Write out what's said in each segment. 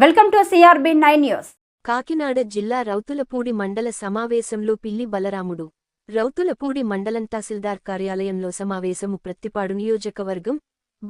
Welcome to CRB9 news. Kakinada జిల్లా రౌతులపూడి మండల సమావేశంలో పిల్లి బలరాముడు. రౌతులపూడి మండలం తహసీల్దార్ కార్యాలయంలో సమావేశము. ప్రత్తిపాడు నియోజకవర్గం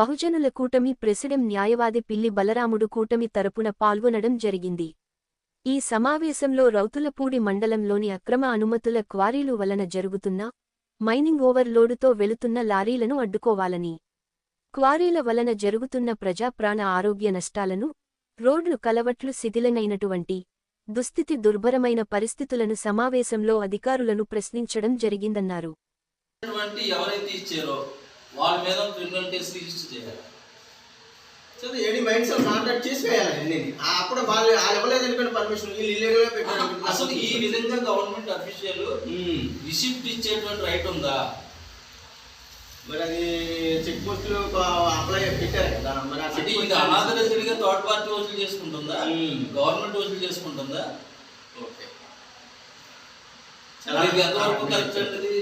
బహుజనుల కూటమి ప్రెసిడెంట్ న్యాయవాది పిల్లి బలరాముడు కూటమి తరపున పాల్గొనడం జరిగింది. ఈ సమావేశంలో రౌతులపూడి మండలంలోని అక్రమ అనుమతుల క్వారీలు వలన జరుగుతున్న మైనింగ్ ఓవర్లోడుతో వెళుతున్న లారీలను అడ్డుకోవాలని, క్వారీల వలన జరుగుతున్న ప్రజా ప్రాణ ఆరోగ్య నష్టాలను, రోడ్లు కలవట్లు శిథిలమైనటువంటి దుస్థితి దుర్భరమైన పరిస్థితులను సమావేశంలో అధికారులను ప్రశ్నించడం జరిగిందన్నారు. ఎవరైతే ఇచ్చారో వాళ్ళ మీద క్రిమినల్ కేసు రిజిస్టర్ చేయాలి. అసలు ఈ విధంగా గవర్నమెంట్ అఫీషియల్ రిసిప్ట్ ఇచ్చేటువంటి రైట్ ఉందా? మరి అది చెక్ పోస్టులు అప్లై పెట్టారు కదా. మరి అనాథరైజ్డ్గా థర్డ్ పార్టీ వసూలు చేసుకుంటుందా, గవర్నమెంట్ వసూలు చేసుకుంటుందా? ఓకే, ఎంతవరకు కరెక్ట్ అండి?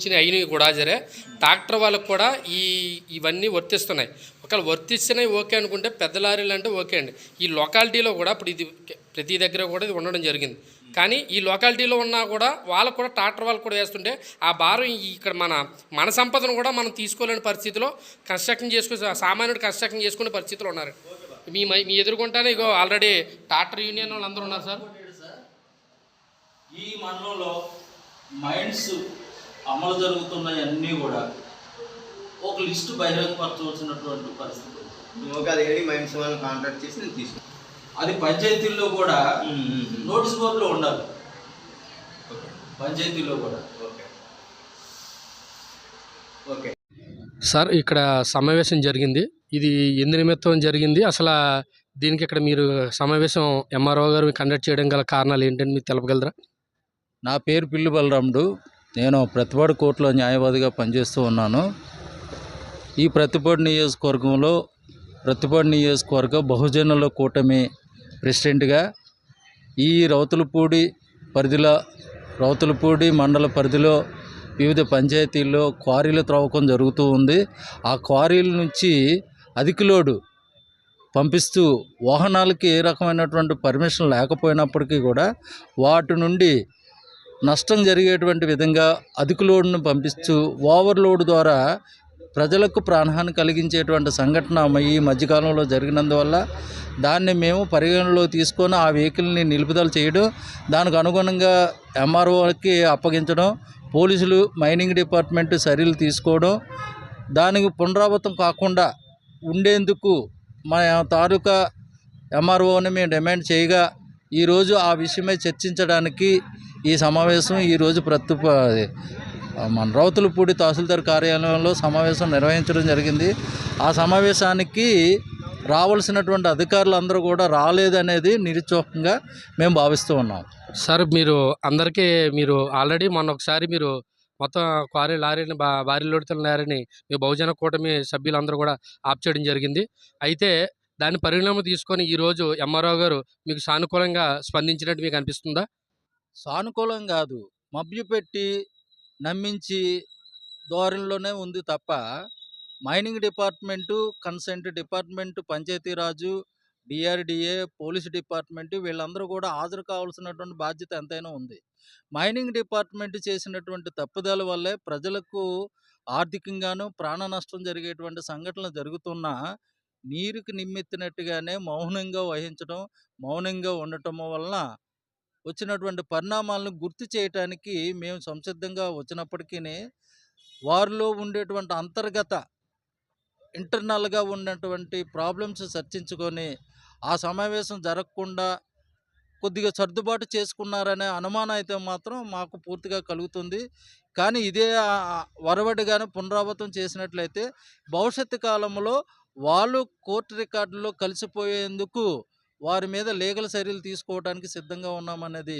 దీని అయినవి కూడా సరే ట్రాక్టర్ వాళ్ళకు కూడా ఇవన్నీ వర్తిస్తున్నాయి. ఒకవేళ వర్తిస్తున్నాయి ఓకే అనుకుంటే పెద్ద లారీలు అంటే ఓకే అండి. ఈ లొకాలిటీలో కూడా ఇప్పుడు ఇది ప్రతి దగ్గర కూడా ఇది ఉండడం జరిగింది. కానీ ఈ లొకాలిటీలో ఉన్నా కూడా వాళ్ళకు కూడా ట్రాక్టర్ వాళ్ళకు కూడా వేస్తుంటే ఆ భారం ఇక్కడ మన సంపదను కూడా మనం తీసుకోలేని పరిస్థితిలో కన్స్ట్రక్షన్ చేసుకుని సామాన్యుడు కన్స్ట్రక్షన్ చేసుకునే పరిస్థితిలో ఉన్నారు. మీ ఎదుర్కొంటానే ఇగో ఆల్రెడీ ట్రాక్టర్ యూనియన్ వాళ్ళు అందరూ ఉన్నారు సార్. ఈ మండలంలో మైండ్స్ అమలు జరుగుతున్నాయన్నీ కూడా ఒక లిస్టు బహిరంగపరచవలసినటువంటి పరిస్థితి. మైండ్స్ వాళ్ళని కాంటాక్ట్ చేసి నేను తీసుకున్నాను. అది పంచాయతీల్లో కూడా నోటీస్ బోర్డులో ఉండాలి. పంచాయతీల్లో కూడా. ఓకే ఓకే సార్, ఇక్కడ సమావేశం జరిగింది. ఇది ఎందు నిమిత్తం జరిగింది? అసలు దీనికి ఇక్కడ మీరు సమావేశం ఎంఆర్ఓ గారు కండక్ట్ చేయడం గల కారణాలు ఏంటని మీరు తెలపగలరా? నా పేరు పిల్లి బలరాముడు. నేను ప్రతిపాడు కోర్టులో న్యాయవాదిగా పనిచేస్తూ ఉన్నాను. ఈ ప్రతిపాడు నియోజకవర్గ బహుజనుల కూటమి ప్రెసిడెంట్గా ఈ రౌతులపూడి మండల పరిధిలో వివిధ పంచాయతీల్లో క్వారీల త్రవ్వకం జరుగుతూ ఉంది. ఆ క్వారీల నుంచి అధిక లోడు పంపిస్తూ వాహనాలకి ఏ రకమైనటువంటి పర్మిషన్ లేకపోయినప్పటికీ కూడా వాటి నుండి నష్టం జరిగేటువంటి విధంగా అధిక లోడ్ను పంపిస్తూ ఓవర్లోడ్ ద్వారా ప్రజలకు ప్రాణహాని కలిగించేటువంటి సంఘటన ఈ మధ్యకాలంలో జరిగినందువల్ల దాన్ని మేము పరిగణలో తీసుకొని ఆ వెహికల్ని నిలుపుదల చేయడం, దానికి అనుగుణంగా ఎంఆర్ఓకి అప్పగించడం, పోలీసులు మైనింగ్ డిపార్ట్మెంట్ చర్యలు తీసుకోవడం, దానికి పునరావృతం కాకుండా ఉండేందుకు మా తాలూకా ఎంఆర్ఓని మేము డిమాండ్ చేయగా ఈరోజు ఆ విషయమై చర్చించడానికి ఈ సమావేశం ఈరోజు మన రౌతులపూడి తహసీల్దార్ కార్యాలయంలో సమావేశం నిర్వహించడం జరిగింది. ఆ సమావేశానికి రావాల్సినటువంటి అధికారులు అందరూ కూడా రాలేదనేది నిరుత్సాహంగా మేము భావిస్తూ ఉన్నాం. సార్, మీరు ఆల్రెడీ మొన్న ఒకసారి మీరు మొత్తం లారీని భారీ లోడుతున్న లారీని మీ బహుజన కూటమి సభ్యులందరూ కూడా ఆప్ చేయడం జరిగింది. అయితే దాని పరిణామం తీసుకొని ఈరోజు ఎంఆర్ఓ గారు మీకు సానుకూలంగా స్పందించినట్టు మీకు అనిపిస్తుందా? సానుకూలం కాదు, మభ్యపెట్టి నమ్మించి ధోరణిలోనే ఉంది తప్ప mining department, consent department, Panchayati Raj, DRDA, police department వీళ్ళందరూ కూడా హాజరు కావాల్సినటువంటి బాధ్యత ఎంతైనా ఉంది. మైనింగ్ డిపార్ట్మెంట్ చేసినటువంటి తప్పుదల వల్లే ప్రజలకు ఆర్థికంగాను ప్రాణ నష్టం జరిగేటువంటి సంఘటనలు జరుగుతున్నా నీరుకి నిమ్మెత్తినట్టుగానే మౌనంగా ఉండటం వలన వచ్చినటువంటి పరిణామాలను గుర్తు చేయటానికి మేము సంసిద్ధంగా వచ్చినప్పటికీ వారిలో ఉండేటువంటి అంతర్గత ఇంటర్నల్గా ఉన్నటువంటి ప్రాబ్లమ్స్ చర్చించుకొని ఆ సమావేశం జరగకుండా కొద్దిగా సర్దుబాటు చేసుకున్నారనే అనుమానం అయితే మాత్రం మాకు పూర్తిగా కలుగుతుంది. కానీ ఇదే వరవడిగానే పునరావృతం చేసినట్లయితే భవిష్యత్తు కాలంలో వాళ్ళు కోర్టు రికార్డుల్లో కలిసిపోయేందుకు వారి మీద లీగల్ చర్యలు తీసుకోవడానికి సిద్ధంగా ఉన్నామనేది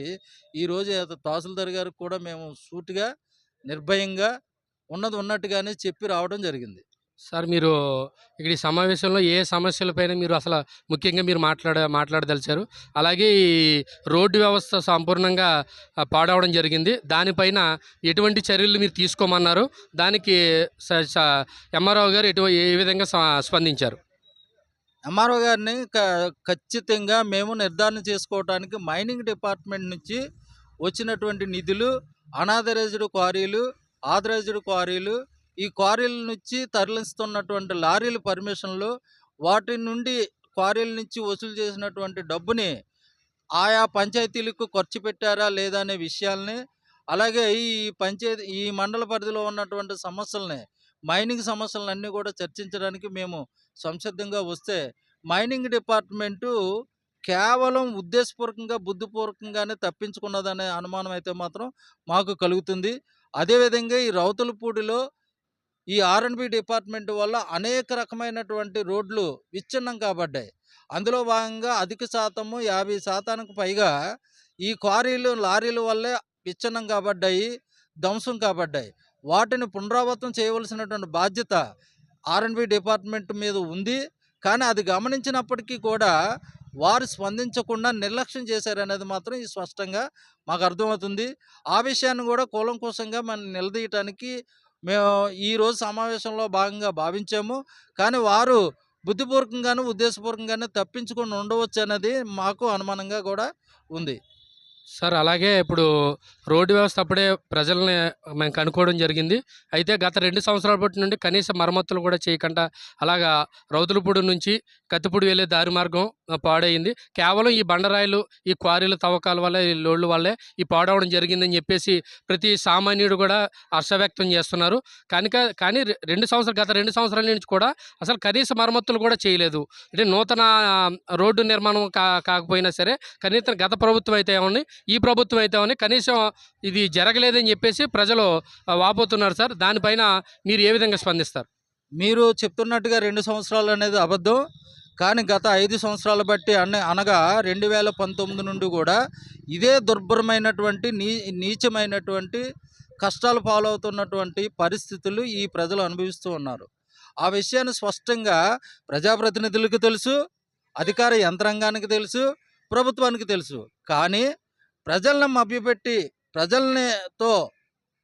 ఈరోజు తహసీల్దార్ గారికి కూడా మేము సూటిగా నిర్భయంగా ఉన్నట్టుగానే చెప్పి రావడం జరిగింది. సార్ మీరు ఇక్కడ ఈ సమావేశంలో ఏ సమస్యలపైన మీరు అసలు ముఖ్యంగా మీరు మాట్లాడదలిచారు? అలాగే ఈ రోడ్డు వ్యవస్థ సంపూర్ణంగా పాడవడం జరిగింది. దానిపైన ఎటువంటి చర్యలు మీరు తీసుకోమన్నారు? దానికి ఎంఆర్ఓ గారు ఏ విధంగా స్పందించారు? ఎంఆర్ఓ గారిని ఖచ్చితంగా మేము నిర్ధారణ చేసుకోవడానికి మైనింగ్ డిపార్ట్మెంట్ నుంచి వచ్చినటువంటి నిధులు, అనాథరైజ్డ్ క్వారీలు, ఆథరైజ్డ్ క్వారీలు, ఈ క్వారీల నుంచి తరలిస్తున్నటువంటి లారీల పర్మిషన్లు, వాటి నుండి క్వారీల నుంచి వసూలు చేసినటువంటి డబ్బుని ఆయా పంచాయతీలకు ఖర్చు పెట్టారా లేదా అనే విషయాల్ని, అలాగే ఈ మండల పరిధిలో ఉన్నటువంటి సమస్యల్ని, మైనింగ్ సమస్యలన్నీ కూడా చర్చించడానికి మేము సంసిద్ధంగా వస్తే, మైనింగ్ డిపార్ట్మెంటు కేవలం ఉద్దేశపూర్వకంగా బుద్ధిపూర్వకంగానే తప్పించుకున్నదనే అనుమానం అయితే మాత్రం మాకు కలుగుతుంది. అదేవిధంగా ఈ రౌతులపూడిలో ఈ ఆర్ఎండ్బి డిపార్ట్మెంట్ వల్ల అనేక రకమైనటువంటి రోడ్లు విచ్ఛిన్నం కాబడ్డాయి. అందులో భాగంగా అధిక శాతము 50% పైగా ఈ క్వారీలు, లారీల వల్లే విచ్ఛిన్నం కాబడ్డాయి, ధ్వంసం కాబడ్డాయి. వాటిని పునరావృతం చేయవలసినటువంటి బాధ్యత ఆర్ఎండ్బి డిపార్ట్మెంట్ మీద ఉంది. కానీ అది గమనించినప్పటికీ కూడా వారు స్పందించకుండా నిర్లక్ష్యం చేశారనేది మాత్రం ఈ స్పష్టంగా మాకు అర్థమవుతుంది. ఆ విషయాన్ని కూడా కూలంకషంగా మనం నిలదీయటానికి మేము ఈరోజు సమావేశంలో భాగంగా భావించాము. కానీ వారు బుద్ధిపూర్వకంగాను ఉద్దేశపూర్వకంగానే తప్పించుకొని ఉండవచ్చు అనేది మాకు అనుమానంగా కూడా ఉంది. సార్ అలాగే ఇప్పుడు రోడ్డు వ్యవస్థ అప్పుడే ప్రజల్ని మేము కనుక్కోవడం జరిగింది. అయితే గత 2 సంవత్సరాల బట్టి నుండి కనీస మరమ్మతులు కూడా చేయకుండా అలాగా రౌతులపూడి నుంచి కత్తిపూడి వెళ్ళే దారి మార్గం పాడైంది. కేవలం ఈ బండరాయిలు, ఈ క్వారీల తవ్వకాల వల్ల, ఈ లోడ్ల వల్లే ఈ పాడవడం జరిగిందని చెప్పేసి ప్రతి సామాన్యుడు కూడా హర్ష వ్యక్తం చేస్తున్నారు. కానీ గత 2 సంవత్సరాల నుంచి కూడా అసలు కనీస మరమ్మతులు కూడా చేయలేదు. అంటే నూతన రోడ్డు నిర్మాణం కాకపోయినా సరే కనీసం గత ప్రభుత్వం అయితే ఏమని, ఈ ప్రభుత్వం అయితే ఏమని కనీసం ఇది జరగలేదని చెప్పేసి ప్రజలు వాపోతున్నారు. సార్ దానిపైన మీరు ఏ విధంగా స్పందిస్తారు? మీరు చెప్తున్నట్టుగా 2 సంవత్సరాలు అనేది అబద్ధం. కానీ గత 5 సంవత్సరాల బట్టి అనగా 2019 నుండి కూడా ఇదే దుర్భరమైనటువంటి నీచమైనటువంటి కష్టాలు పాలవుతున్నటువంటి పరిస్థితులు ఈ ప్రజలు అనుభవిస్తూ ఉన్నారు. ఆ విషయాన్ని స్పష్టంగా ప్రజాప్రతినిధులకు తెలుసు, అధికార యంత్రాంగానికి తెలుసు, ప్రభుత్వానికి తెలుసు. కానీ ప్రజలను మభ్యపెట్టి ప్రజలతో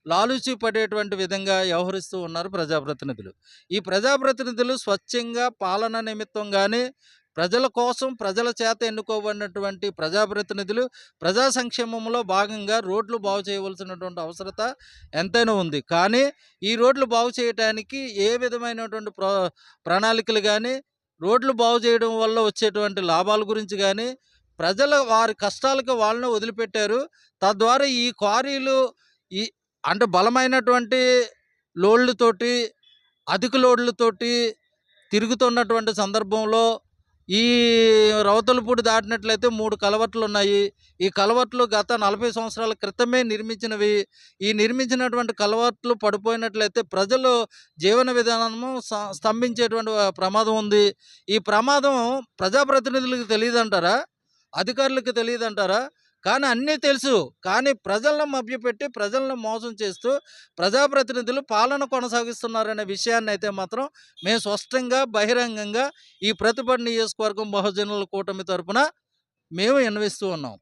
లాలూచి పడేటువంటి విధంగా వ్యవహరిస్తూ ఉన్నారు ప్రజాప్రతినిధులు. ఈ ప్రజాప్రతినిధులు స్వచ్ఛంగా పాలన నిమిత్తం కానీ, ప్రజల కోసం ప్రజల చేత ఎన్నుకోబడినటువంటి ప్రజాప్రతినిధులు ప్రజా సంక్షేమంలో భాగంగా రోడ్లు బాగు చేయవలసినటువంటి అవసరత ఎంతైనా ఉంది. కానీ ఈ రోడ్లు బాగు చేయడానికి ఏ విధమైనటువంటి ప్రణాళికలు కానీ, రోడ్లు బాగు చేయడం వల్ల వచ్చేటువంటి లాభాల గురించి కానీ, వారి కష్టాలకు వాళ్ళని వదిలిపెట్టారు. తద్వారా ఈ క్వారీలు అంటే బలమైనటువంటి లోడ్లతోటి, అధిక లోడ్లతోటి తిరుగుతున్నటువంటి సందర్భంలో ఈ రౌతులపూడి దాటినట్లయితే 3 కలవట్లు ఉన్నాయి. ఈ కలవట్లు గత 40 సంవత్సరాల క్రితమే నిర్మించినవి. ఈ నిర్మించినటువంటి కలవట్లు పడిపోయినట్లయితే ప్రజలు జీవన విధానము స్తంభించేటువంటి ప్రమాదం ఉంది. ఈ ప్రమాదం ప్రజాప్రతినిధులకు తెలియదంటారా? అధికారులకు తెలియదంటారా? కానీ అన్నీ తెలుసు. కానీ ప్రజలను మభ్యపెట్టి ప్రజలను మోసం చేస్తూ ప్రజాప్రతినిధులు పాలన కొనసాగిస్తున్నారనే విషయాన్ని అయితే మాత్రం మేము స్పష్టంగా బహిరంగంగా ఈ ప్రతిపాడు నియోజకవర్గం బహుజనుల కూటమి తరపున మేము విన్నవిస్తూ ఉన్నాం.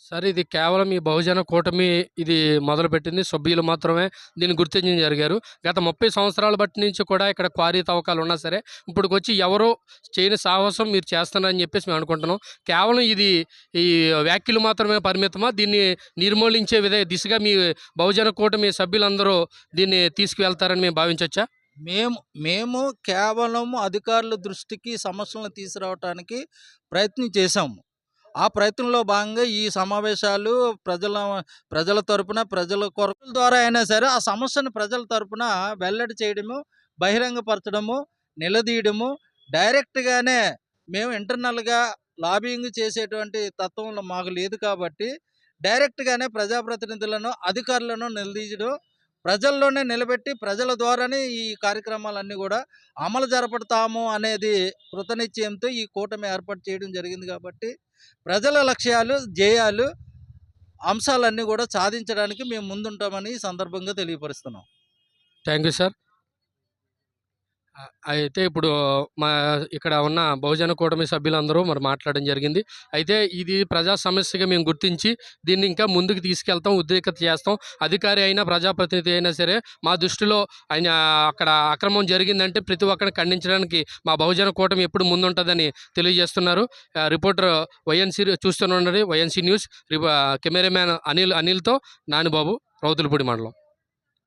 సార్ ఇది కేవలం ఈ బహుజన కూటమి ఇది మొదలుపెట్టింది, సభ్యులు మాత్రమే దీన్ని గుర్తించడం జరిగారు. గత 30 సంవత్సరాల బట్టి నుంచి కూడా ఇక్కడ క్వారీ తవ్వకాలు ఉన్నా సరే ఇప్పుడు వచ్చి ఎవరో చేయని సాహసం మీరు చేస్తున్నారని చెప్పేసి మేము అనుకుంటున్నాం. కేవలం ఇది ఈ వ్యాఖ్యలు మాత్రమే పరిమితమా? దీన్ని నిర్మూలించే దిశగా మీ బహుజన కూటమి సభ్యులందరూ దీన్ని తీసుకువెళ్తారని మేము భావించవచ్చా? మేము కేవలం అధికారుల దృష్టికి సమస్యలను తీసుకురావడానికి ప్రయత్నం చేశాము. ఆ ప్రయత్నంలో భాగంగా ఈ సమావేశాలు ప్రజల తరపున, ప్రజల కొరకు ద్వారా అయినా సరే ఆ సమస్యను ప్రజల తరపున వెల్లడి చేయడము, బహిరంగపరచడము, నిలదీయడము, డైరెక్ట్గానే మేము ఇంటర్నల్గా లాబింగ్ చేసేటువంటి తత్వం మాకు లేదు. కాబట్టి డైరెక్ట్గానే ప్రజాప్రతినిధులను, అధికారులను నిలదీయడం, ప్రజల్లోనే నిలబెట్టి ప్రజల ద్వారానే ఈ కార్యక్రమాలన్నీ కూడా అమలు జరపడతాము అనేది కృతనిశ్చయంతో ఈ కూటమి ఏర్పాటు చేయడం జరిగింది. కాబట్టి ప్రజల లక్ష్యాలు, ధ్యేయాలు, అంశాలన్నీ కూడా సాధించడానికి మేము ముందుంటామని ఈ సందర్భంగా తెలియపరుస్తున్నాం. Thank you sir. అయితే ఇప్పుడు మా ఇక్కడ ఉన్న బహుజన కూటమి సభ్యులందరూ మరి మాట్లాడడం జరిగింది. అయితే ఇది ప్రజా సమస్యగా మేము గుర్తించి దీన్ని ఇంకా ముందుకు తీసుకెళ్తాం, ఉద్రేకత చేస్తాం. అధికారి అయినా ప్రజాప్రతినిధి అయినా సరే మా దృష్టిలో ఆయన అక్కడ అక్రమం జరిగిందంటే ప్రతి ఒక్కరిని ఖండించడానికి మా బహుజన కూటమి ఎప్పుడు ముందుంటుందని తెలియజేస్తున్నారు. రిపోర్టర్ వైఎన్సీ చూస్తూనే ఉన్నది వైఎన్సీ న్యూస్. కెమెరామ్యాన్ అనిల్తో నానిబాబు, రౌతులపూడి మండలం.